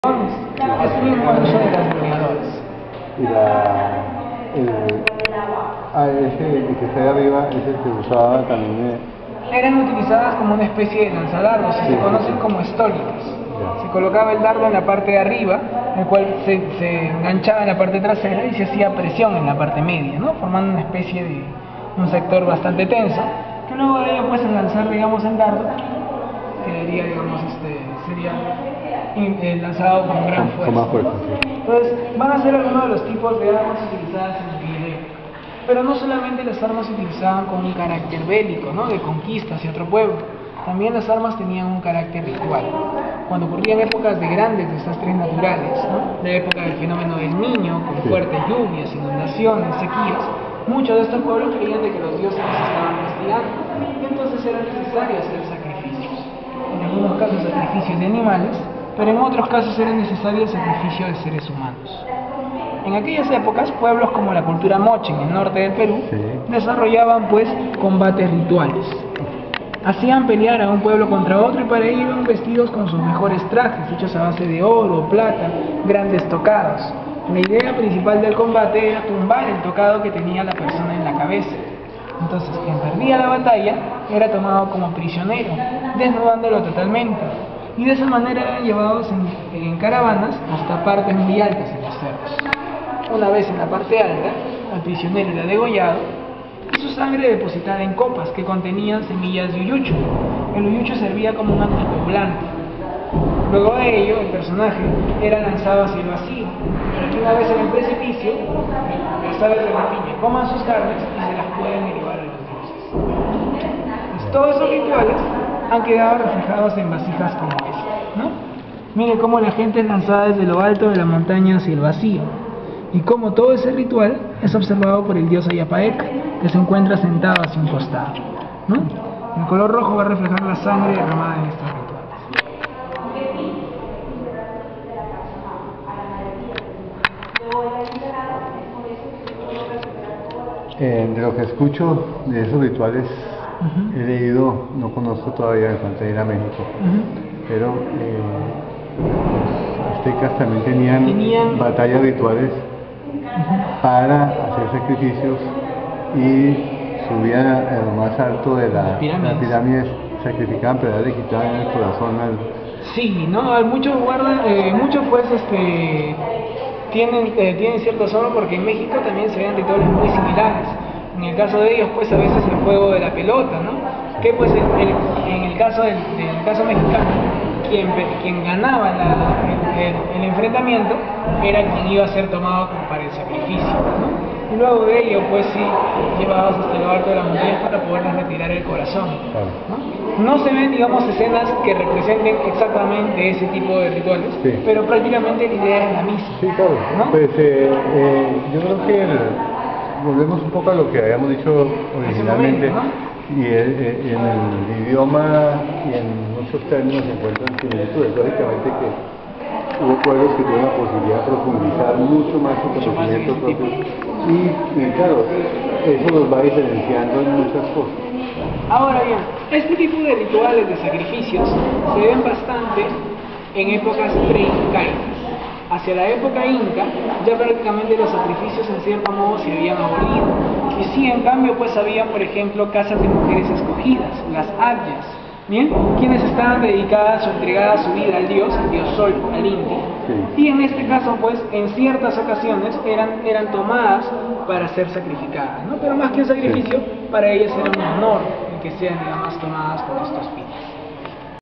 Es mismo el uso de las bromeadores. Y ese el que está ahí arriba es el que usaba también. Eran utilizadas como una especie de lanzadardos y se conocen como estólicas. Se colocaba el dardo en la parte de arriba, el cual se enganchaba en la parte trasera y se hacía presión en la parte media, ¿no? Formando una especie de un sector bastante tenso, que luego de ello pues al lanzar, digamos, el dardo, quedaría, digamos, sería lanzado con gran fuerza. Con más fuerza, sí. Entonces, van a ser algunos de los tipos de armas utilizadas en el video. Pero no solamente las armas se utilizaban con un carácter bélico, ¿no? De conquista hacia otro pueblo. También las armas tenían un carácter ritual. Cuando ocurrían épocas de grandes desastres naturales, ¿no? La época del fenómeno del Niño, con fuertes lluvias, inundaciones, sequías, muchos de estos pueblos creían de que los dioses los estaban castigando, y entonces era necesario hacer sacrificios. En algunos casos sacrificios de animales, pero en otros casos era necesario el sacrificio de seres humanos. En aquellas épocas, pueblos como la cultura moche en el norte del Perú desarrollaban pues combates rituales. Hacían pelear a un pueblo contra otro y para ello iban vestidos con sus mejores trajes, hechos a base de oro, plata, grandes tocados. La idea principal del combate era tumbar el tocado que tenía la persona en la cabeza. Entonces, quien perdía la batalla era tomado como prisionero, desnudándolo totalmente. Y de esa manera eran llevados en caravanas hasta partes muy altas en los cerros. Una vez en la parte alta, al prisionero era degollado y su sangre depositada en copas que contenían semillas de uyucho. El uyucho servía como un anticoagulante. Luego de ello, el personaje era lanzado hacia el vacío, para que una vez en el precipicio, las aves de rapiña coman sus carnes y se las pueden elevar a los dioses. Pues todos esos rituales han quedado reflejados en vasijas como esta, ¿no? Mire cómo la gente es lanzada desde lo alto de la montaña hacia el vacío, y cómo todo ese ritual es observado por el dios Ayapaeka, que se encuentra sentado hacia un costado, ¿no? El color rojo va a reflejar la sangre derramada en estos rituales. De lo que escucho de esos rituales, he leído, no conozco todavía, me falta ir a México, pero los aztecas también tenían batallas rituales para hacer sacrificios y subían a lo más alto de las pirámides, sacrificaban, pero le quitaban el corazón al... Sí, ¿no? Muchos pues tienen cierto asombro porque en México también se ven rituales muy similares. En el caso de ellos, pues a veces el juego de la pelota, ¿no? Que pues en el caso mexicano, quien ganaba el enfrentamiento era quien iba a ser tomado como para el sacrificio, ¿no? Y luego de ello, pues sí, llevados hasta lo alto de la montaña para poderles retirar el corazón, ¿no? No se ven, digamos, escenas que representen exactamente ese tipo de rituales, pero prácticamente la idea es la misma. Sí, claro, ¿no? Pues yo creo que volvemos un poco a lo que habíamos dicho originalmente, y en el idioma y en muchos términos se encuentran similitudes. Lógicamente que hubo pueblos que tuvieron la posibilidad de profundizar mucho más su conocimiento propio, y claro, eso los va diferenciando en muchas cosas. Ahora bien, este tipo de rituales de sacrificios se ven bastante en épocas pre-incaicas. Hacia la época inca, ya prácticamente los sacrificios en cierto modo se habían abolido. Y sí, en cambio, pues había, por ejemplo, casas de mujeres escogidas, las ayas, ¿bien? Quienes estaban dedicadas o entregadas su vida al dios Sol, al Inti. Y en este caso, pues, en ciertas ocasiones eran tomadas para ser sacrificadas, ¿no? Pero más que un sacrificio, para ellas era un honor el que sean, digamos, tomadas por estos fines.